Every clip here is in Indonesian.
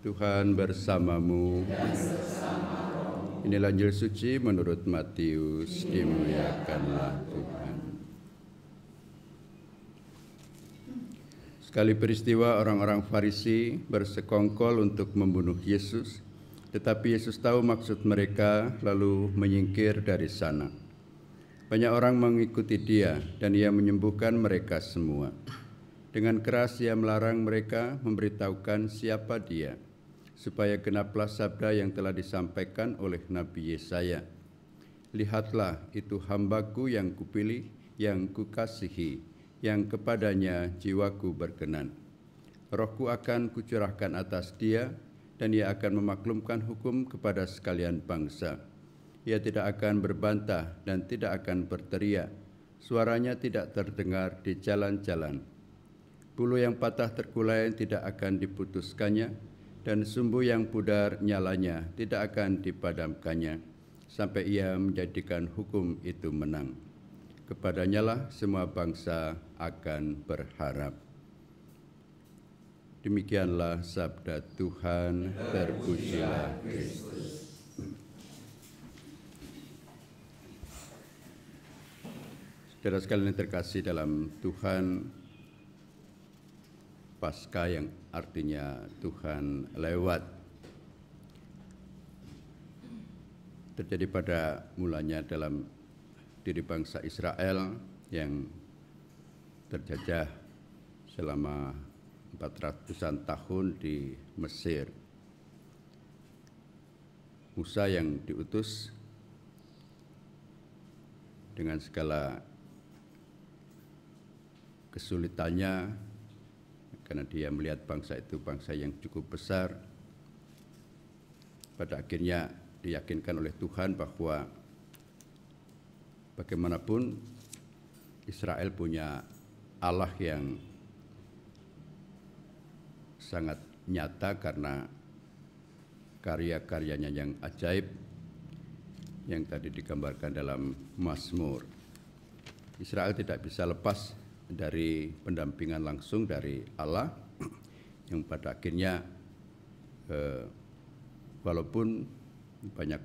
Tuhan bersamamu. Inilah Injil suci menurut Matius. Dimuliakanlah Tuhan. Sekali peristiwa orang-orang Farisi bersekongkol untuk membunuh Yesus, tetapi Yesus tahu maksud mereka lalu menyingkir dari sana. Banyak orang mengikuti dia dan ia menyembuhkan mereka semua. Dengan keras ia melarang mereka memberitahukan siapa dia, supaya genaplah sabda yang telah disampaikan oleh Nabi Yesaya. Lihatlah, itu hambaku yang kupilih, yang kukasihi, yang kepadanya jiwaku berkenan. Rohku akan kucurahkan atas dia, dan ia akan memaklumkan hukum kepada sekalian bangsa. Ia tidak akan berbantah dan tidak akan berteriak. Suaranya tidak terdengar di jalan-jalan. Bulu yang patah terkulai tidak akan diputuskannya, dan sumbu yang pudar nyalanya tidak akan dipadamkannya, sampai ia menjadikan hukum itu menang. Kepadanya lah semua bangsa akan berharap. Demikianlah sabda Tuhan, terpujilah Kristus. Saudara sekalian yang terkasih dalam Tuhan, Paskah yang artinya Tuhan lewat terjadi pada mulanya dalam diri bangsa Israel yang terjajah selama 400-an tahun di Mesir. Musa yang diutus dengan segala kesulitannya, karena dia melihat bangsa itu bangsa yang cukup besar. Pada akhirnya diyakinkan oleh Tuhan bahwa bagaimanapun Israel punya Allah yang sangat nyata karena karya-karyanya yang ajaib yang tadi digambarkan dalam Mazmur. Israel tidak bisa lepas dari pendampingan langsung dari Allah, yang pada akhirnya walaupun banyak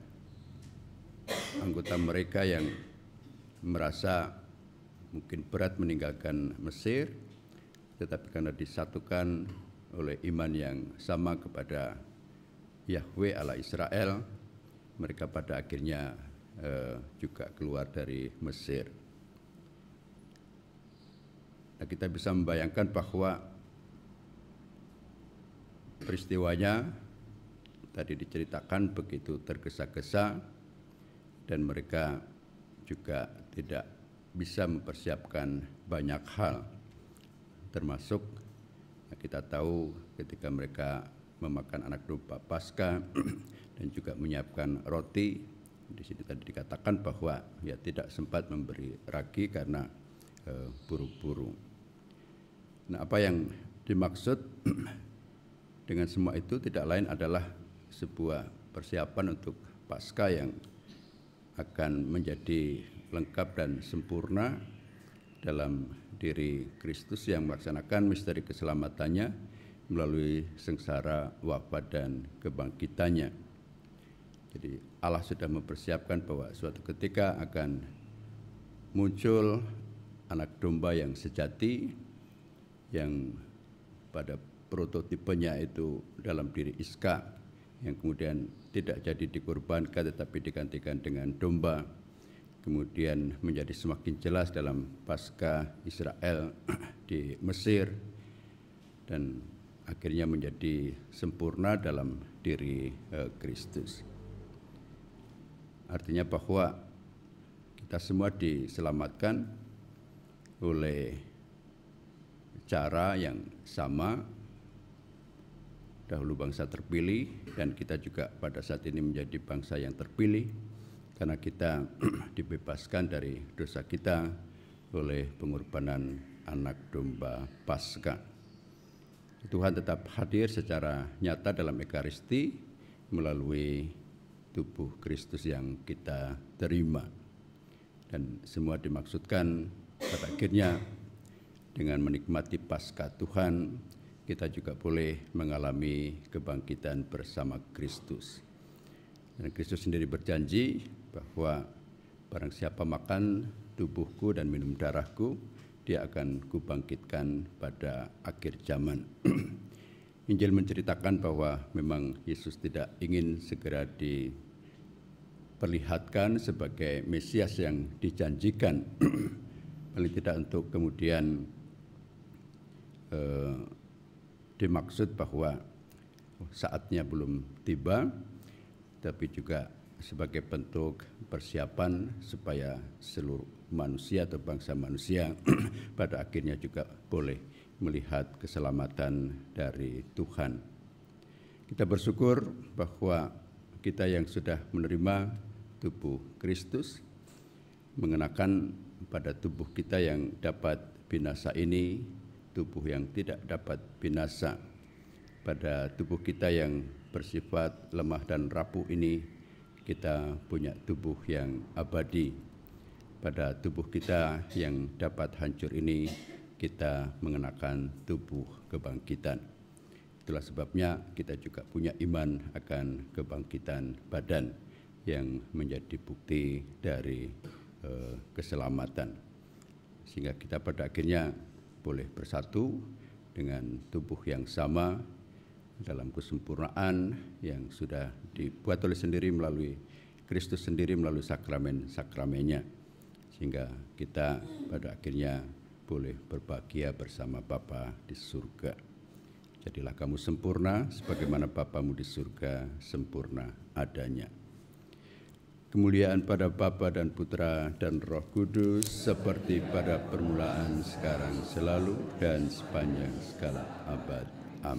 anggota mereka yang merasa mungkin berat meninggalkan Mesir, tetapi karena disatukan oleh iman yang sama kepada Yahweh Allah Israel, mereka pada akhirnya juga keluar dari Mesir. Nah, kita bisa membayangkan bahwa peristiwanya tadi diceritakan begitu tergesa-gesa dan mereka juga tidak bisa mempersiapkan banyak hal, termasuk kita tahu ketika mereka memakan anak domba Paskah dan juga menyiapkan roti. Di sini tadi dikatakan bahwa ya tidak sempat memberi ragi karena buru-buru. Nah, apa yang dimaksud dengan semua itu tidak lain adalah sebuah persiapan untuk Paskah yang akan menjadi lengkap dan sempurna dalam diri Kristus yang melaksanakan misteri keselamatannya melalui sengsara, wafat, dan kebangkitannya. Jadi Allah sudah mempersiapkan bahwa suatu ketika akan muncul anak domba yang sejati, yang pada prototipenya itu dalam diri Iska, yang kemudian tidak jadi dikorbankan tetapi digantikan dengan domba, kemudian menjadi semakin jelas dalam Paskah Israel di Mesir, dan akhirnya menjadi sempurna dalam diri Kristus. Artinya bahwa kita semua diselamatkan oleh cara yang sama. Dahulu bangsa terpilih, dan kita juga pada saat ini menjadi bangsa yang terpilih karena kita dibebaskan dari dosa kita oleh pengorbanan anak domba Paskah. Tuhan tetap hadir secara nyata dalam Ekaristi melalui tubuh Kristus yang kita terima, dan semua dimaksudkan pada akhirnya dengan menikmati Paskah Tuhan, kita juga boleh mengalami kebangkitan bersama Kristus. Dan Kristus sendiri berjanji bahwa barang siapa makan tubuhku dan minum darahku, dia akan kubangkitkan pada akhir zaman. Injil menceritakan bahwa memang Yesus tidak ingin segera diperlihatkan sebagai Mesias yang dijanjikan, paling tidak untuk kemudian dimaksud bahwa saatnya belum tiba, tapi juga sebagai bentuk persiapan supaya seluruh manusia atau bangsa manusia pada akhirnya juga boleh melihat keselamatan dari Tuhan. Kita bersyukur bahwa kita yang sudah menerima tubuh Kristus, mengenakan pada tubuh kita yang dapat binasa ini, tubuh yang tidak dapat binasa. Pada tubuh kita yang bersifat lemah dan rapuh ini, kita punya tubuh yang abadi. Pada tubuh kita yang dapat hancur ini, kita mengenakan tubuh kebangkitan. Itulah sebabnya kita juga punya iman akan kebangkitan badan yang menjadi bukti dari keselamatan. Sehingga kita pada akhirnya boleh bersatu dengan tubuh yang sama dalam kesempurnaan yang sudah dibuat oleh sendiri melalui Kristus sendiri melalui sakramen-sakramennya, sehingga kita pada akhirnya boleh berbahagia bersama Bapa di surga. Jadilah kamu sempurna sebagaimana Bapamu di surga sempurna adanya. Kemuliaan pada Bapa dan Putra dan Roh Kudus seperti pada permulaan, sekarang, selalu, dan sepanjang segala abad.